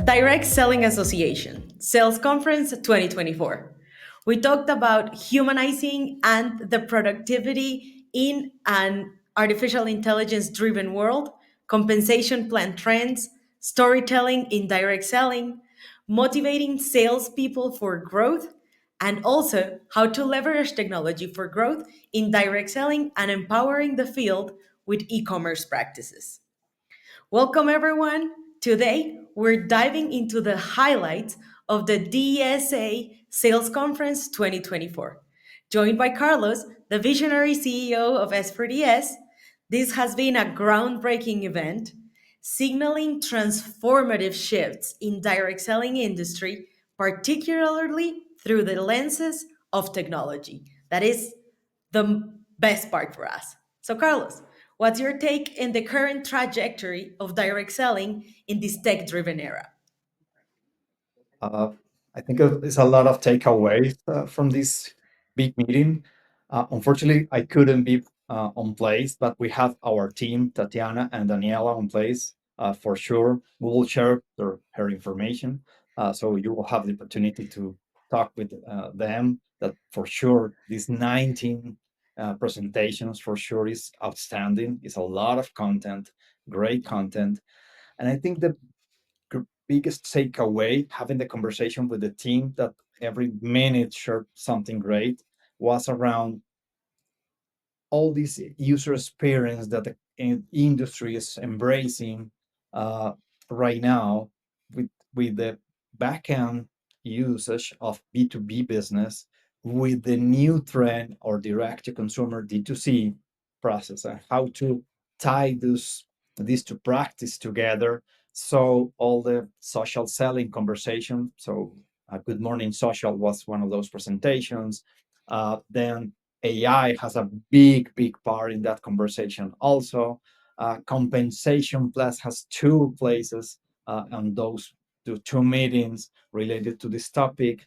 Direct Selling Association, Sales Conference 2024. We talked about humanizing and the productivity in an artificial intelligence driven world, compensation plan trends, storytelling in direct selling, motivating salespeople for growth, and also how to leverage technology for growth in direct selling and empowering the field with e commerce practices. Welcome, everyone. Today, we're diving into the highlights of the DSA Sales Conference 2024. Joined by Carlos, the visionary CEO of S4DS, this has been a groundbreaking event, signaling transformative shifts in direct selling industry, particularly through the lenses of technology. That is the best part for us. So, Carlos, what's your take in the current trajectory of direct selling in this tech driven era? Uh, I think there's a lot of takeaways from this big meeting. Unfortunately, I couldn't be on place, but we have our team, Tatiana and Daniela, on place for sure. We will share her information, so you will have the opportunity to talk with them. That for sure, these 19 presentations for sure is outstanding. It's a lot of content, great content, and I think the biggest takeaway having the conversation with the team that every minute shared something great was around all this user experience that the industry is embracing uh, right now with the backend usage of B2B business with the new trend or direct to consumer D2C process and how to tie these two practice together. So all the social selling conversation. So Good Morning Social was one of those presentations. Then AI has a big part in that conversation also. Compensation Plus has two places on those two meetings related to this topic,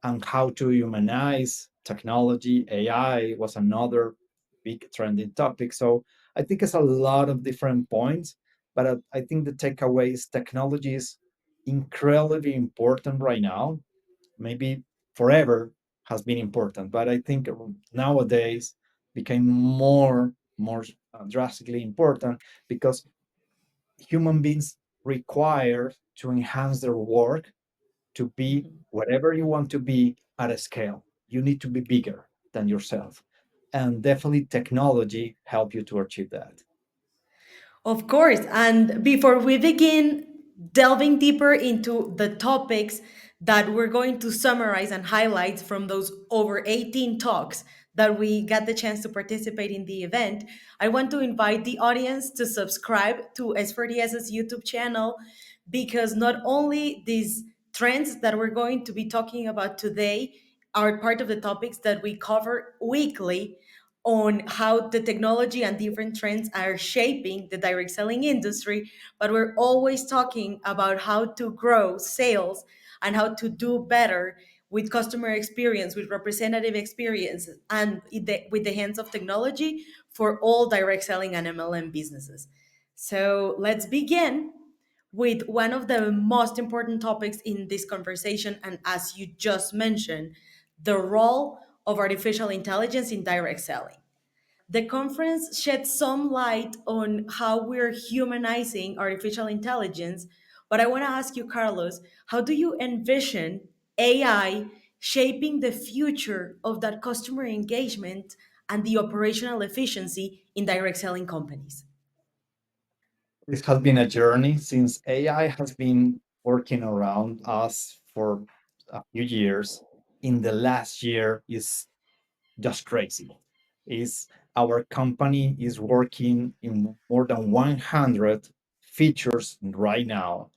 and how to humanize technology. AI was another big trending topic. So I think it's a lot of different points, but I think the takeaway is technology is incredibly important right now, maybe forever has been important, but I think nowadays became more drastically important because human beings require to enhance their work to be whatever you want to be at a scale. You need to be bigger than yourself, and definitely technology help you to achieve that. Of course. And before we begin delving deeper into the topics that we're going to summarize and highlight from those over 18 talks that we got the chance to participate in the event, I want to invite the audience to subscribe to S4DS's YouTube channel because not only these trends that we're going to be talking about today are part of the topics that we cover weekly on how the technology and different trends are shaping the direct selling industry, but we're always talking about how to grow sales and how to do better with customer experience, with representative experience, and with the hands of technology for all direct selling and MLM businesses. So let's begin with one of the most important topics in this conversation. And as you just mentioned, the role of artificial intelligence in direct selling. The conference sheds some light on how we're humanizing artificial intelligence. But I want to ask you, Carlos, how do you envision AI shaping the future of that customer engagement and the operational efficiency in direct selling companies? This has been a journey since AI has been working around us for a few years. In the last year is just crazy. Is our company is working in more than 100 features right now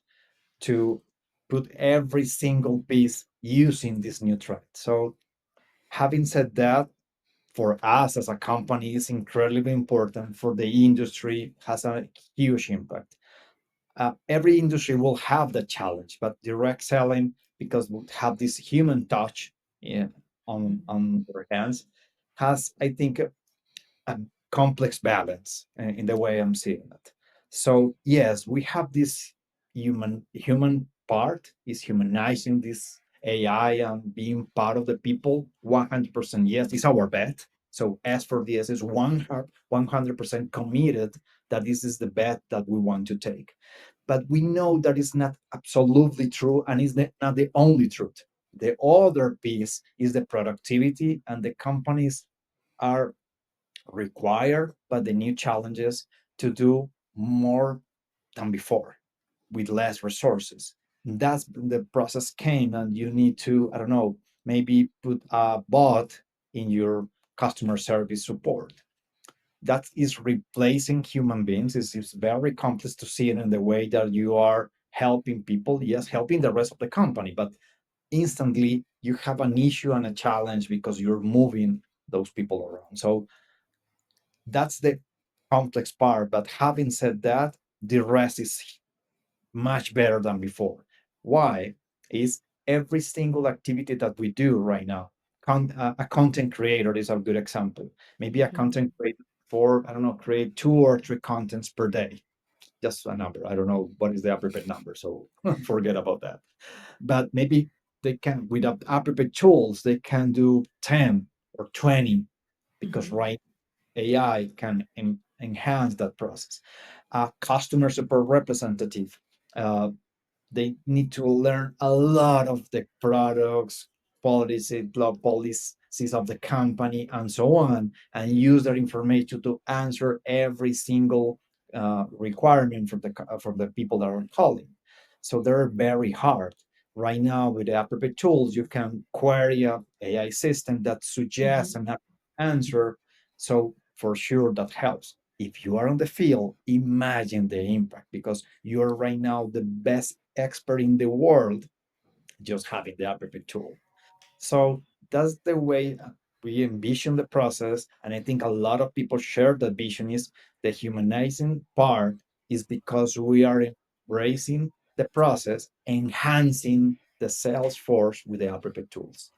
to put every single piece using this new trend. So having said that, for us as a company is incredibly important. For the industry, has a huge impact. Every industry will have the challenge, but direct selling, because we have this human touch in, on their hands, has, I think, a complex balance in the way I'm seeing it. So yes, we have this human part is humanizing this AI and being part of the people. 100% yes, it's our bet. So as for this, is 100% committed that this is the bet that we want to take. But we know that is not absolutely true and is not the only truth. The other piece is the productivity, and the companies are required by the new challenges to do more than before with less resources. That's the process came, and you need to, I don't know, maybe put a bot in your customer service support. That is replacing human beings. It's very complex to see it in the way that you are helping people, yes, helping the rest of the company, but instantly you have an issue and a challenge because you're moving those people around. So that's the complex part. But having said that, the rest is much better than before. Why? Is every single activity that we do right now. A content creator is a good example. Maybe a Mhm. content creator for, I don't know, create 2 or 3 contents per day. Just a number. I don't know what is the appropriate number, so forget about that. But maybe they can, with appropriate tools, they can do 10 or 20 because Mhm. right AI can enhance that process. A customer support representative, uh, they need to learn a lot of the products, policies of the company, and so on, and use that information to answer every single requirement from the people that are calling. So they're very hard. Right now, with the appropriate tools, you can query a AI system that suggests Mhm. an answer. So for sure that helps. If you are on the field, imagine the impact because you're right now the best expert in the world just having the appropriate tool. So that's the way we envision the process. And I think a lot of people share that vision is the humanizing part is because we are embracing the process, enhancing the sales force with the appropriate tools.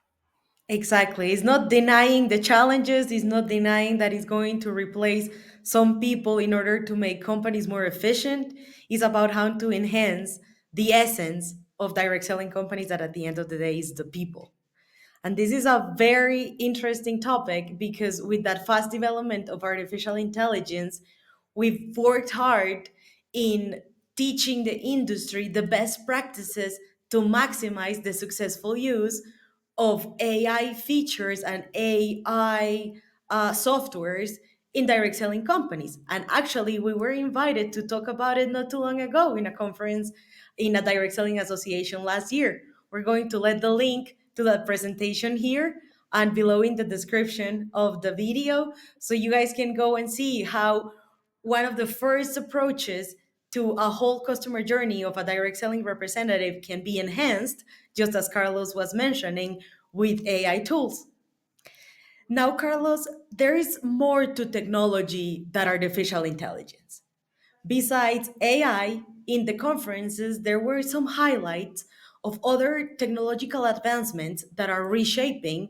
Exactly. It's not denying the challenges, it's not denying that it's going to replace some people in order to make companies more efficient. It's about how to enhance the essence of direct selling companies that at the end of the day is the people. And this is a very interesting topic because with that fast development of artificial intelligence, we've worked hard in teaching the industry the best practices to maximize the successful use of AI features and AI softwares in direct selling companies. And actually, we were invited to talk about it not too long ago in a conference in a direct selling association last year. We're going to let the link to that presentation here and below in the description of the video so you guys can go and see how one of the first approaches to a whole customer journey of a direct selling representative can be enhanced, just as Carlos was mentioning, with AI tools. Now, Carlos, there is more to technology than artificial intelligence. Besides AI, in the conferences, there were some highlights of other technological advancements that are reshaping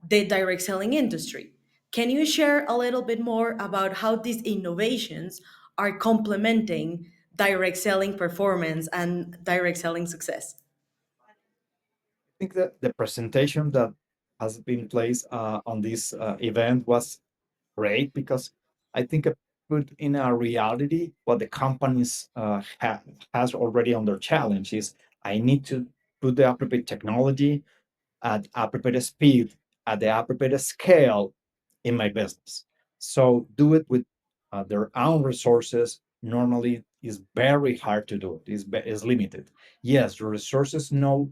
the direct selling industry. Can you share a little bit more about how these innovations are complementing direct selling performance and direct selling success? I think that the presentation that has been placed on this event was great because I think it put in a reality what the companies has already on their challenge is I need to put the appropriate technology at appropriate speed at the appropriate scale in my business. So do it with their own resources. Normally, is very hard to do. Is limited. Yes, the resources know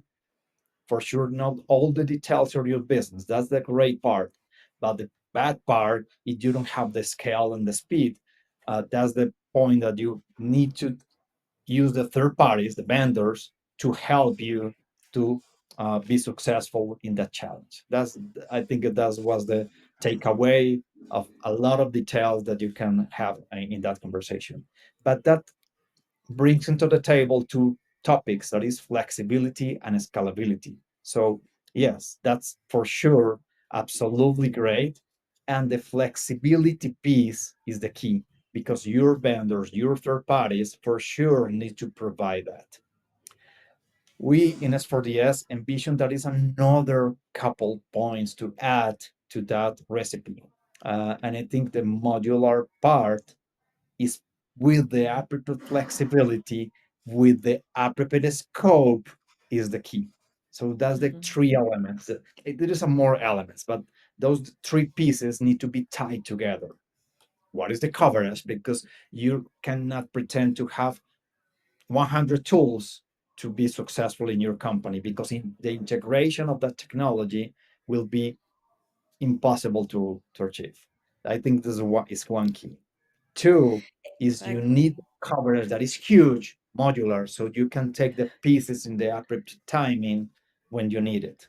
for sure not all the details of your business. That's the great part. But the bad part, if you don't have the scale and the speed, that's the point that you need to use the third parties, the vendors, to help you to be successful in that challenge. That's I think that was the takeaway of a lot of details that you can have in that conversation. But that brings into the table two topics that is flexibility and scalability. So yes, that's for sure absolutely great. And the flexibility piece is the key because your vendors, your third parties for sure need to provide that. We in S4DS envision that is another couple points to add to that recipe. And I think the modular part is with the appropriate flexibility, with the appropriate scope is the key. So that's the Mhm. three elements. There is some more elements, but those three pieces need to be tied together. What is the coverage? Because you cannot pretend to have 100 tools to be successful in your company because the integration of that technology will be impossible to achieve. I think this is one key. Two is you Exactly. need coverage that is huge, modular, so you can take the pieces in the appropriate timing when you need it.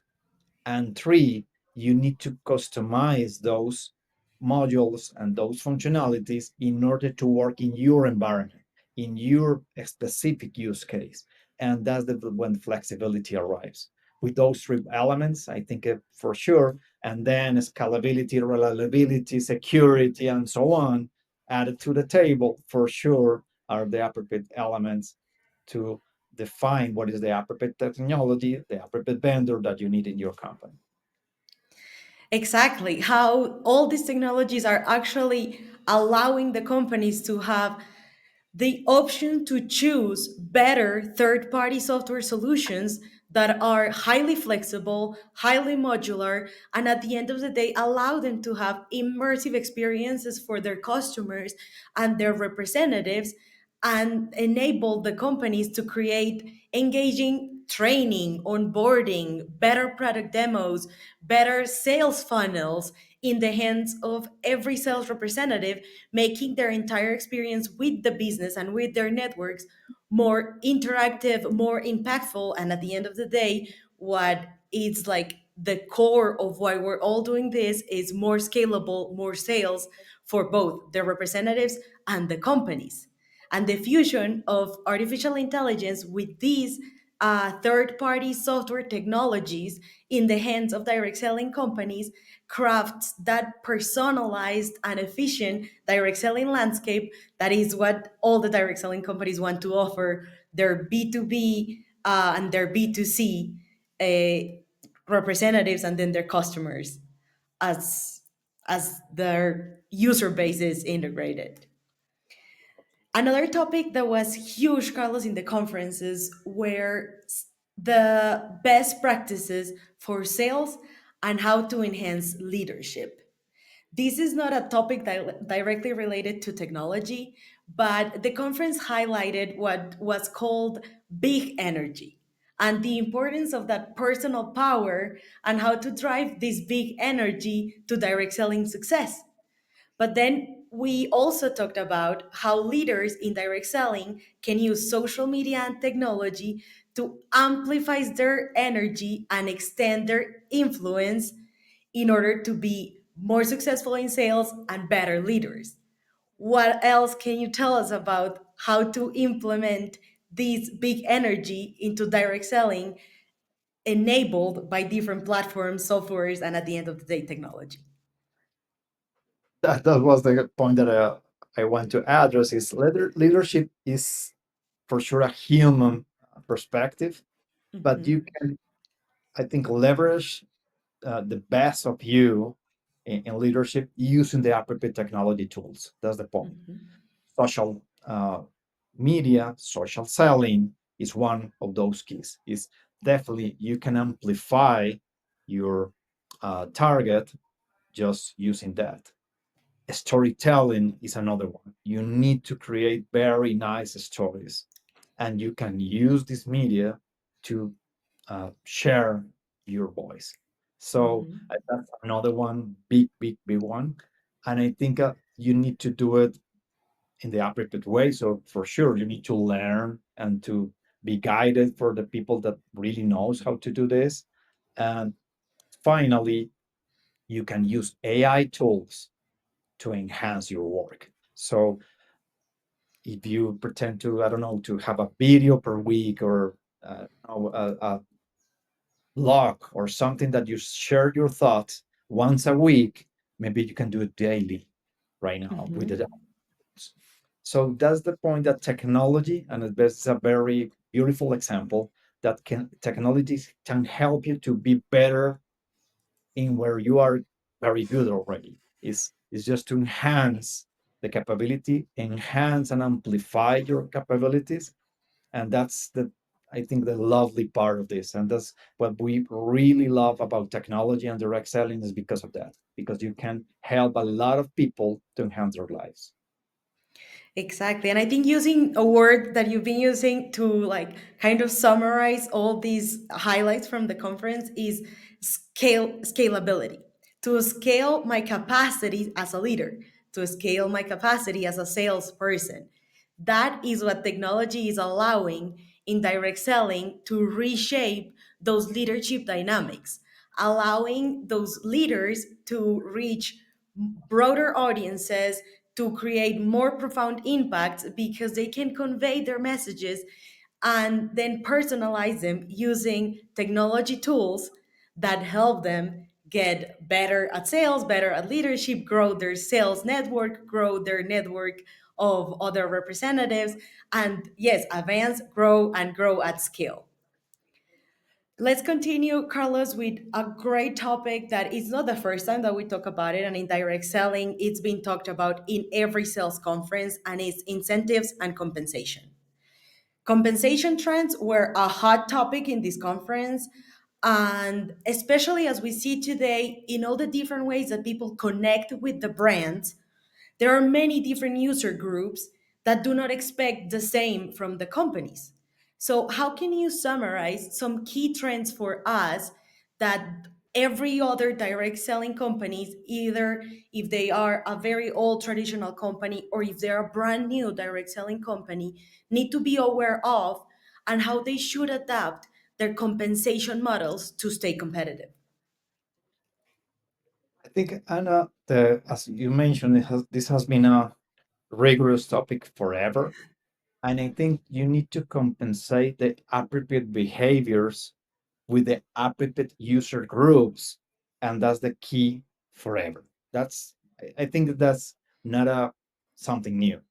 And three, you need to customize those modules and those functionalities in order to work in your environment, in your specific use case. And that's when flexibility arrives. With those three elements, I think for sure, and then scalability, reliability, security, and so on, added to the table for sure are the appropriate elements to define what is the appropriate technology, the appropriate vendor that you need in your company. Exactly. How all these technologies are actually allowing the companies to have the option to choose better third party software solutions that are highly flexible, highly modular, and at the end of the day, allow them to have immersive experiences for their customers and their representatives, and enable the companies to create engaging training, onboarding, better product demos, better sales funnels in the hands of every sales representative, making their entire experience with the business and with their networks more interactive, more impactful, and at the end of the day, what is like the core of why we're all doing this is more scalable, more sales for both the representatives and the companies. And the fusion of artificial intelligence with these third party software technologies in the hands of direct selling companies crafts that personalized and efficient direct selling landscape that is what all the direct selling companies want to offer their B2B and their B2C representatives and then their customers as their user base is integrated. Another topic that was huge, Carlos, in the conferences were the best practices for sales and how to enhance leadership. This is not a topic directly related to technology, but the conference highlighted what was called big energy and the importance of that personal power and how to drive this big energy to direct selling success. But then we also talked about how leaders in direct selling can use social media and technology to amplify their energy and extend their influence in order to be more successful in sales and better leaders. What else can you tell us about how to implement this big energy into direct selling enabled by different platforms, softwares, and at the end of the day, technology? That was the point that I want to address is leadership is for sure a human perspective, but you Mhm, can, I think, leverage the best of you in leadership using the appropriate technology tools. That's the point. mhm, Social media, social selling is one of those keys. Is definitely you can amplify your target just using that. Storytelling is another one. You need to create very nice stories, and you can use this media to share your voice. So mhm. that's another one, big, big, big one. And I think you need to do it in the appropriate way. So for sure, you need to learn and to be guided for the people that really knows how to do this. And finally, you can use AI tools to enhance your work. So if you pretend to, I don't know, to have a video per week or a log or something that you share your thoughts once a week, maybe you can do it daily right now with the Mhm. so that's the point that technology, and this is a very beautiful example, that can technologies can help you to be better in where you are very good already. Is just to enhance the capability, enhance and amplify your capabilities, and that's the, I think, the lovely part of this, and that's what we really love about technology and direct selling, is because of that, because you can help a lot of people to enhance their lives. Exactly. And I think using a word that you've been using to like kind of summarize all these highlights from the conference is scalability. To scale my capacity as a leader, to scale my capacity as a salesperson. That is what technology is allowing in direct selling to reshape those leadership dynamics, allowing those leaders to reach broader audiences, to create more profound impacts because they can convey their messages and then personalize them using technology tools that help them get better at sales, better at leadership, grow their sales network, grow their network of other representatives, and yes, advance, grow, and grow at scale. Let's continue, Carlos, with a great topic that is not the first time that we talk about it. And in direct selling, it's been talked about in every sales conference, and it's incentives and compensation. Compensation trends were a hot topic in this conference. And especially as we see today in all the different ways that people connect with the brand, there are many different user groups that do not expect the same from the companies. So, how can you summarize some key trends for us that every other direct selling companies, either if they are a very old traditional company or if they're a brand new direct selling company, need to be aware of, and how they should adapt their compensation models to stay competitive? I think, Anna, as you mentioned, this has been a rigorous topic forever. And I think you need to compensate the appropriate behaviors with the appropriate user groups. And that's the key forever. I think that's not something new.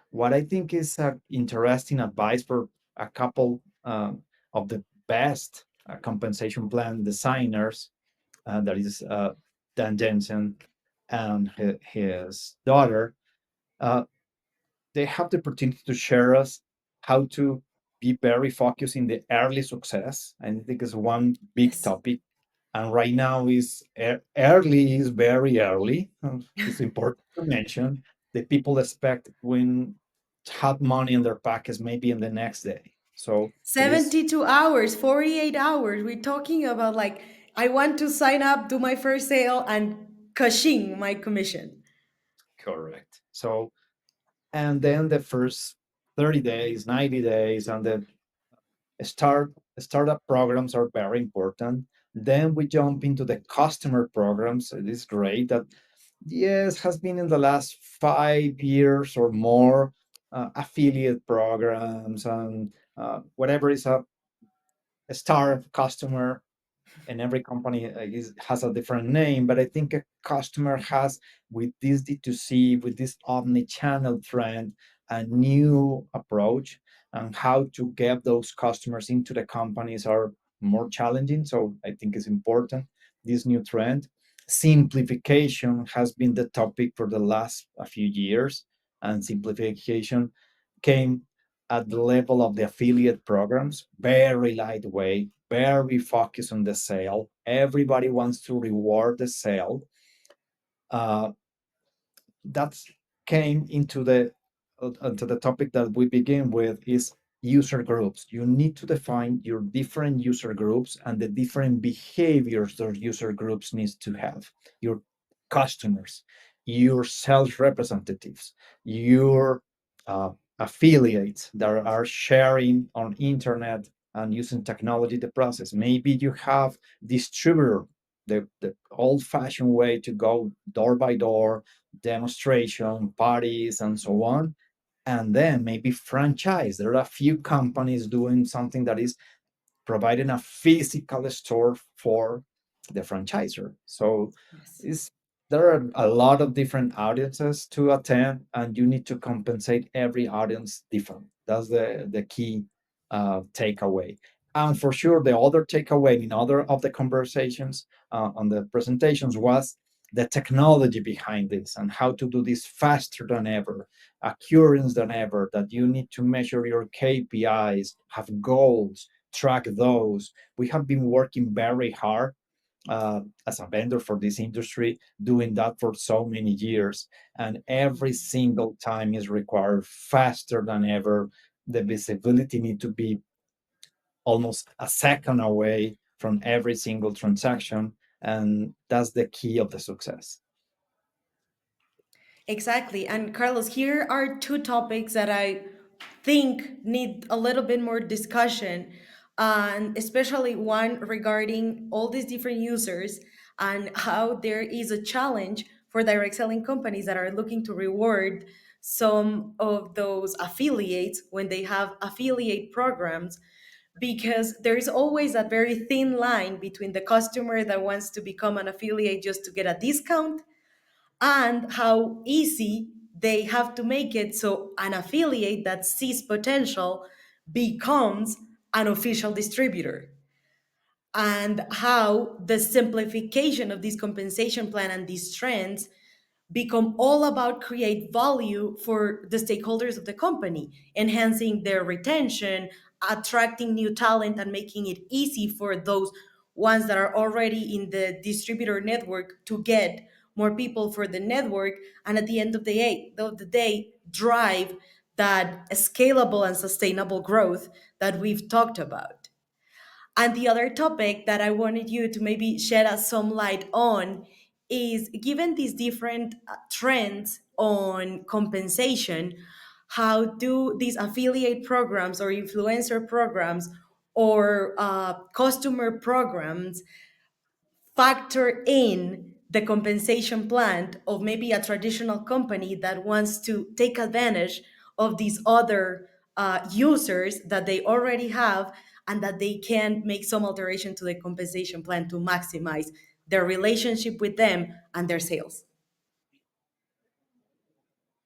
What I think is interesting advice for a couple of the best compensation plan designers, that is Dan Jensen and his daughter. Uh, they have the opportunity to share us how to be very focused in the early success. And I think it's one big Yes. topic. And right now is early is very early. It's important to mention that people expect when have money in their pockets maybe in the next day. So it is 72 hours, 48 hours. We're talking about like, I want to sign up, do my first sale, and kashing my commission. correct. So and then the first 30 days, 90 days, and the startup programs are very important. Then we jump into the customer programs. It is great that, yes, has been in the last 5 years or more, affiliate programs and whatever is a star customer, and every company has a different name. But I think a customer has, with this D2C, with this omni-channel trend, a new approach, and how to get those customers into the companies are more challenging. So I think it's important, this new trend. Simplification has been the topic for the last a few years, and simplification came at the level of the affiliate programs, very lightweight, very focused on the sale. Everybody wants to reward the sale. Uh, that came into the topic that we begin with, is user groups. You need to define your different user groups and the different behaviors those user groups needs to have. Your customers, your sales representatives, your affiliates that are sharing on internet and using technology the process. Maybe you have distributor, the old-fashioned way to go door by door, demonstration, parties, and so on. And then maybe franchise. There are a few companies doing something that is providing a physical store for the franchisor. So Yes. is there are a lot of different audiences to attend, and you need to compensate every audience different. That's the key takeaway. And for sure, the other takeaway in other of the conversations on the presentations was the technology behind this and how to do this faster than ever, accurate than ever, that you need to measure your KPIs, have goals, track those. We have been working very hard as a vendor for this industry, doing that for so many years. And every single time is required faster than ever. The visibility need to be almost a second away from every single transaction. And that's the key of the success. Exactly. And Carlos, here are two topics that I think need a little bit more discussion, and especially one regarding all these different users and how there is a challenge for direct selling companies that are looking to reward some of those affiliates when they have affiliate programs, because there is always that very thin line between the customer that wants to become an affiliate just to get a discount and how easy they have to make it so an affiliate that sees potential becomes an official distributor, and how the simplification of this compensation plan and these trends become all about create value for the stakeholders of the company, enhancing their retention, attracting new talent, and making it easy for those ones that are already in the distributor network to get more people for the network, and at the end of the day drive that scalable and sustainable growth that we've talked about. And the other topic that I wanted you to maybe shed us some light on is, given these different trends on compensation, how do these affiliate programs or influencer programs or customer programs factor in the compensation plan of maybe a traditional company that wants to take advantage of these other users that they already have, and that they can make some alteration to the compensation plan to maximize their relationship with them and their sales.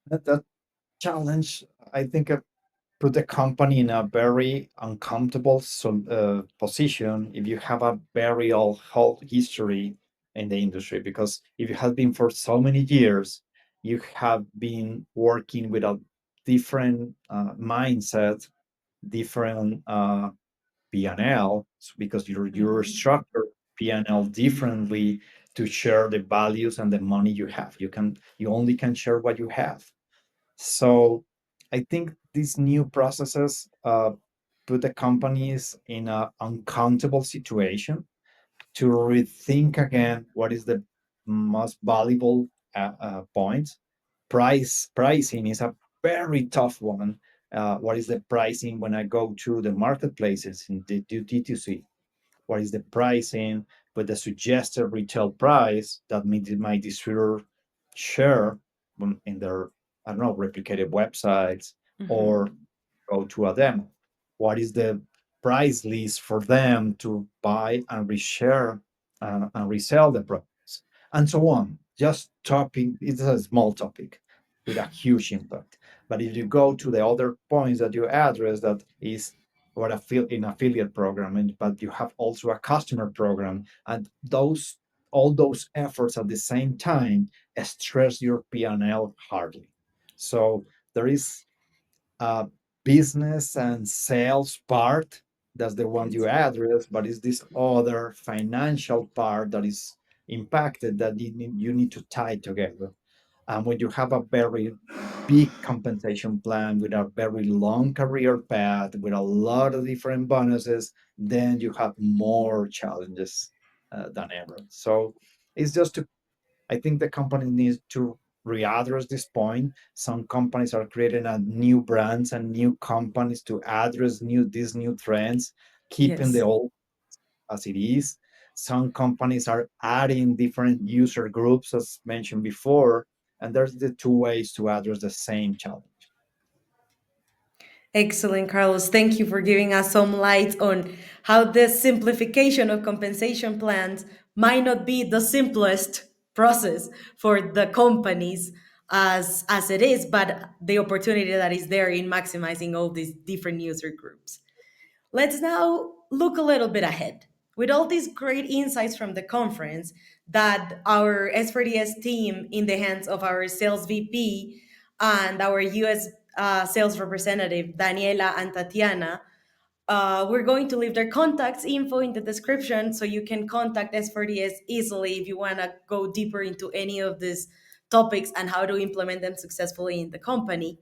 That challenge, I think, put the company in a very uncomfortable position if you have a very old history in the industry. Because if you have been for so many years, you have been working with a different mindset, different P&L, because you're Mhm. structured P&L differently to share the values and the money you have. You only can share what you have. So I think these new processes put the companies in an uncountable situation to rethink again what is the most valuable point. Pricing is a very tough one. What is the pricing when I go to the marketplaces in the D2C? What is the pricing with the suggested retail price that my distributor share in their, I don't know, replicated websites, or Mhm. go to a demo? What is the price list for them to buy and reshare and resell the products, and so on? Just topic, it's a small topic with a huge impact. But if you go to the other points that you address, that is what in affiliate program, but you have also a customer program, and all those efforts at the same time stress your P&L hardly. So there is a business and sales part, that's the one you Yes. address, but it's this other financial part that is impacted, that you need to tie together. And when you have a very big compensation plan with a very long career path with a lot of different bonuses, then you have more challenges than ever. So it's just to, I think the company needs to readdress this point. Some companies are creating a new brands and new companies to address these new trends, keeping the Yes. old as it is. Some companies are adding different user groups, as mentioned before, and there's the two ways to address the same challenge. Excellent, Carlos. Thank you for giving us some light on how the simplification of compensation plans might not be the simplest process for the companies as it is, but the opportunity that is there in maximizing all these different user groups. look a little bit ahead. With all these great insights from the conference that our S4DS team, in the hands of our sales VP and our US sales representative, Daniela and Tatiana, we're going to leave their contacts info in the description so you can contact S4DS easily if you want to go deeper into any of these topics and how to implement them successfully in the company.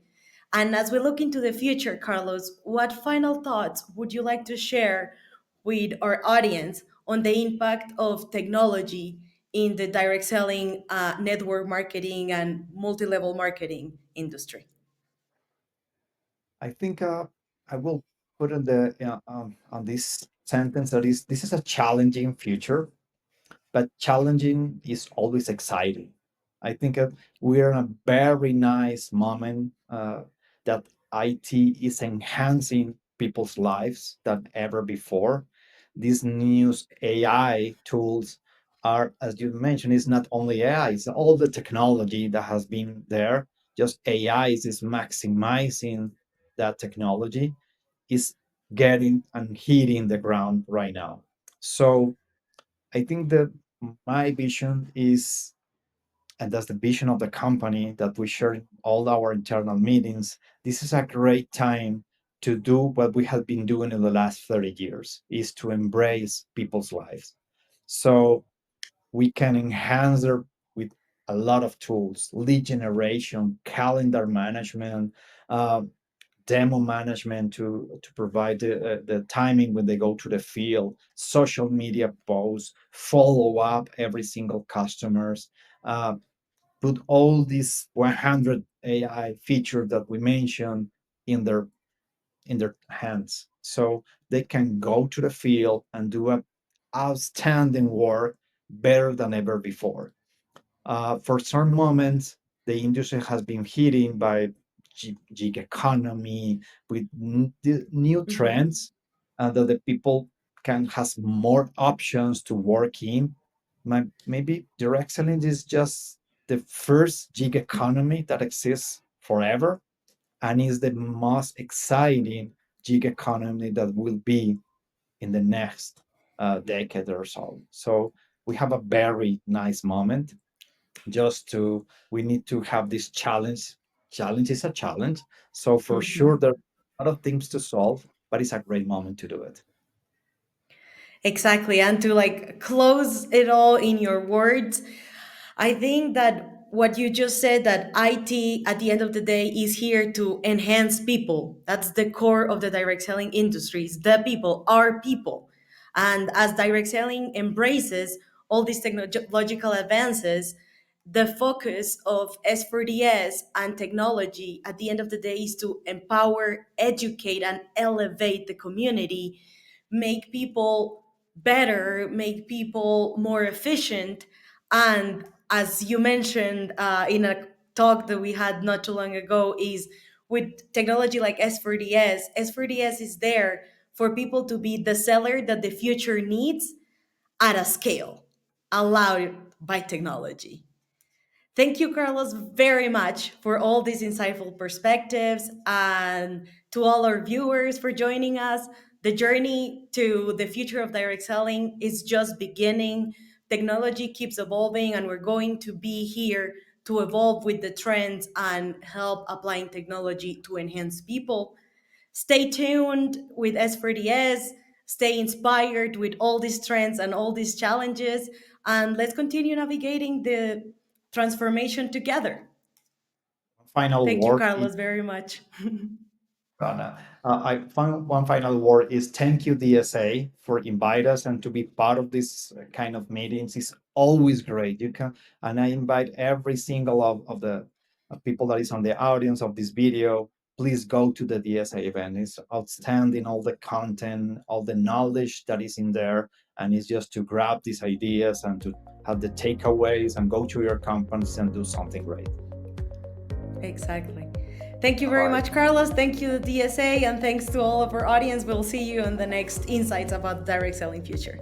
And as we look into the future, Carlos, what final thoughts would you like to share with our audience on the impact of technology in the direct selling, network marketing, and multi level marketing industry? I think I will put in the on this sentence that is this is a challenging future, but challenging is always exciting. I think we're in a very nice moment that IT is enhancing people's lives than ever before. These new AI tools are, as you mentioned, it's not only AI, it's all the technology that has been there. Just AI is maximizing that technology, is getting and hitting the ground right now. So I think that my vision is, and that's the vision of the company that we share in all our internal meetings. This is a great time to do what we have been doing in the last 30 years, is to embrace people's lives. So we can enhance their with a lot of tools, lead generation, calendar management, uh, demo management to provide the timing when they go to the field, social media posts, follow up every single customers, uh, put all these 100 AI features that we mentioned in their hands, so they can go to the field and do a outstanding work better than ever before. For some moments, the industry has been hitting by gig economy with new Mhm. trends, and that the people can has more options to work in. Maybe direct selling is just the first gig economy that exists forever, and is the most exciting gig economy that will be in the next decade or so. So we have a very nice moment. Just to We need to have this challenge. Challenge is a challenge, so for sure Mhm. there are a lot of things to solve, but it's a great moment to do it. Exactly. And to like close it all in your words, I think that what you just said, that IT at the end of the day is here to enhance people. That's the core of the direct selling industries. The people are people. And as direct selling embraces all these technological advances, the focus of S4DS and technology at the end of the day is to empower, educate, and elevate the community, make people better, make people more efficient. And as you mentioned in a talk that we had not too long ago, is with technology like S4DS, S4DS is there for people to be the seller that the future needs at a scale allowed by technology. Thank you, Carlos, very much for all these insightful perspectives, and to all our viewers for joining us. The journey to the future of direct selling is just beginning. Technology keeps evolving, and we're going to be here to evolve with the trends and help applying technology to enhance people. Stay tuned with S4DS. Stay inspired with all these trends and all these challenges. And let's continue navigating the transformation together. Final Thank you, word is Carlos, very much. Rana. I find one final word is thank you, DSA, for invite us and to be part of this kind of meetings. It's always great. You can, and I invite every single of the people that is on the audience of this video. Please go to the DSA event. It's outstanding, all the content, all the knowledge that is in there, and it's just to grab these ideas and to have the takeaways and go to your companies and do something great. Exactly. Thank you Bye very bye. much, Carlos. Thank you, DSA, and thanks to all of our audience. We'll see you in the next insights about direct selling future.